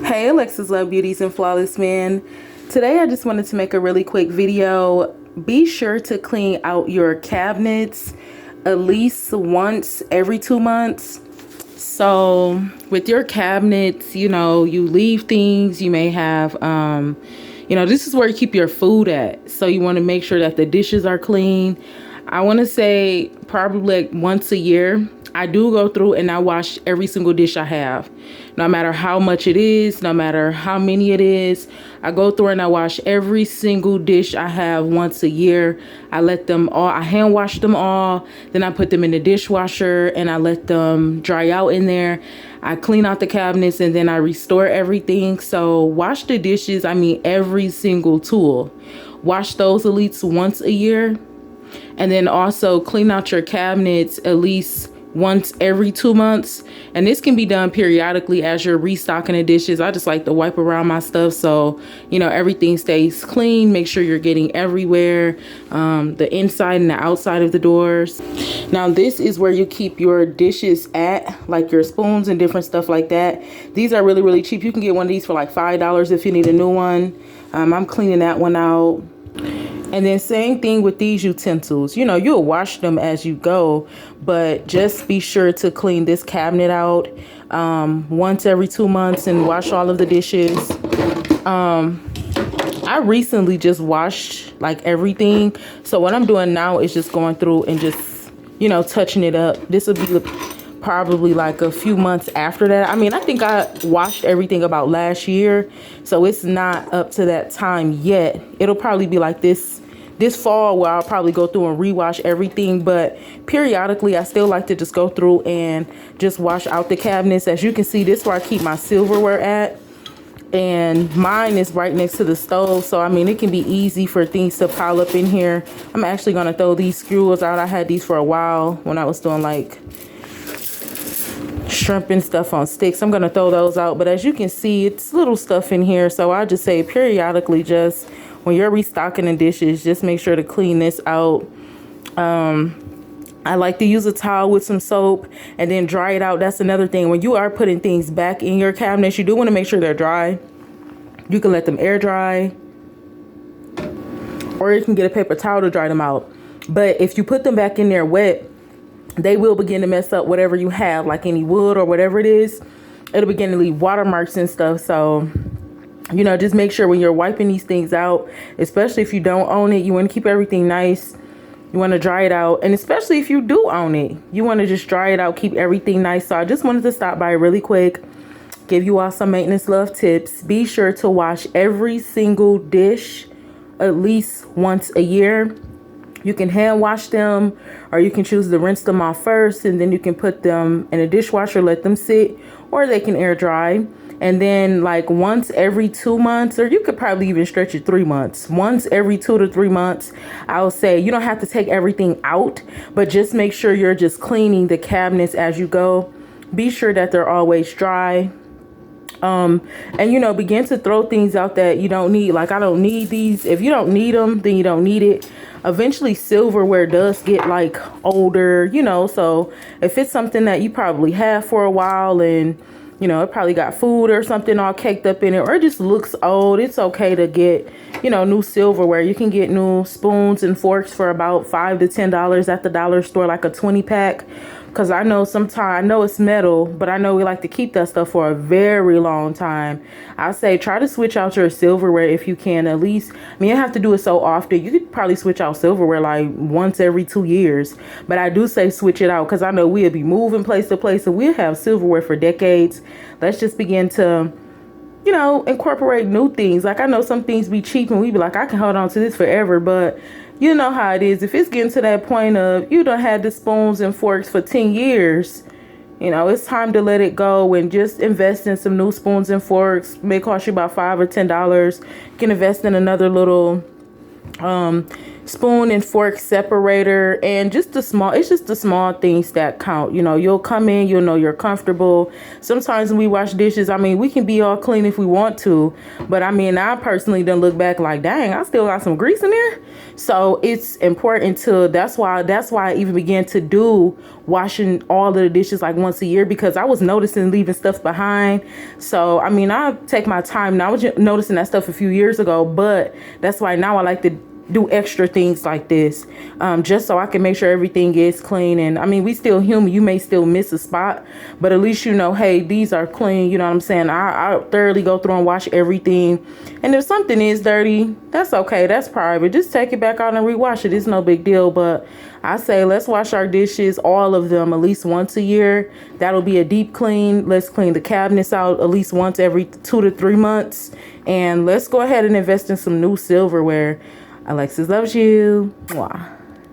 Hey Alexus Love Beauties and Flawless Men. Today I just wanted to make a really quick video. Be sure to clean out your cabinets at least once every 2 months. So with your cabinets, you leave things, you may have, this is where you keep your food at. So you want to make sure that the dishes are clean. I want to say probably like once a year. I do go through and I wash every single dish I have, no matter how much it is, no matter how many it is. I go through and I wash every single dish I have once a year. I hand wash them all. Then I put them in the dishwasher and I let them dry out in there. I clean out the cabinets and then I restore everything. So wash the dishes, every single tool. Wash those at least once a year. And then also clean out your cabinets at least once every 2 months. And this can be done periodically as you're restocking the dishes. I just like to wipe around my stuff so everything stays clean. Make sure you're getting everywhere, the inside and the outside of the doors. Now this is where you keep your dishes at, like your spoons and different stuff like that. These are really cheap. You can get one of these for like $5 if you need a new one. I'm cleaning that one out. And then same thing with these utensils. You'll wash them as you go, but just be sure to clean this cabinet out once every 2 months and wash all of the dishes. I recently just washed like everything. So what I'm doing now is just going through and just, touching it up. This will be probably like a few months after that. I think I washed everything about last year, so it's not up to that time yet. It'll probably be like this fall where I'll probably go through and rewash everything, but periodically I still like to just go through and just wash out the cabinets. As you can see, this is where I keep my silverware at, and mine is right next to the stove, so it can be easy for things to pile up in here. I'm actually going to throw these skewers out. I had these for a while when I was doing like shrimp and stuff on sticks. I'm going to throw those out, but as you can see, it's little stuff in here. So I just say periodically, just when you're restocking the dishes, just make sure to clean this out. I like to use a towel with some soap and then dry it out. That's another thing. When you are putting things back in your cabinets, you do want to make sure they're dry. You can let them air dry, or you can get a paper towel to dry them out. But if you put them back in there wet, they will begin to mess up whatever you have, like any wood or whatever it is. It'll begin to leave watermarks and stuff. So just make sure when you're wiping these things out, especially if you don't own it, you want to keep everything nice. You want to dry it out. And especially if you do own it, you want to just dry it out, keep everything nice. So I just wanted to stop by really quick, give you all some maintenance love tips. Be sure to wash every single dish at least once a year. You can hand wash them, or you can choose to rinse them off first, and then you can put them in a dishwasher, let them sit, or they can air dry. And then like once every 2 months, or you could probably even stretch it 3 months. Once every 2 to 3 months, I would say. You don't have to take everything out, but just make sure you're just cleaning the cabinets as you go. Be sure that they're always dry. And begin to throw things out that you don't need. Like, I don't need these. If you don't need them, then you don't need it. Eventually silverware does get like older, so if it's something that you probably have for a while and it probably got food or something all caked up in it, or it just looks old, it's okay to get new silverware. You can get new spoons and forks for about $5 to $10 at the dollar store, like a 20-pack. Because I know it's metal, but I know we like to keep that stuff for a very long time. I say try to switch out your silverware if you can, at least. You have to do it so often. You could probably switch out silverware like once every 2 years. But I do say switch it out, because I know we'll be moving place to place, and we'll have silverware for decades. Let's just begin to incorporate new things. Like, I know some things be cheap and we be like, I can hold on to this forever, but you know how it is. If it's getting to that point of you done had the spoons and forks for 10 years, it's time to let it go and just invest in some new spoons and forks. May cost you about $5 or $10. You can invest in another little spoon and fork separator, and just it's just the small things that count. You know, you'll come in, you'll know you're comfortable. Sometimes when we wash dishes, I mean, we can be all clean if we want to, but I mean, I personally don't look back like, dang, I still got some grease in there. So it's important to, that's why I even began to do washing all of the dishes like once a year, because I was noticing leaving stuff behind. So I mean, I take my time now. I was noticing that stuff a few years ago, but that's why now I like to do extra things like this, just so I can make sure everything is clean. And I mean, we still human, you may still miss a spot, but at least you know, hey, these are clean. You know what I'm saying? I thoroughly go through and wash everything, and if something is dirty, that's okay, that's private, just take it back out and rewash it. It's no big deal. But I say, let's wash our dishes, all of them, at least once a year. That'll be a deep clean. Let's clean the cabinets out at least once every 2 to 3 months, and let's go ahead and invest in some new silverware. Alexus loves you. Mwah.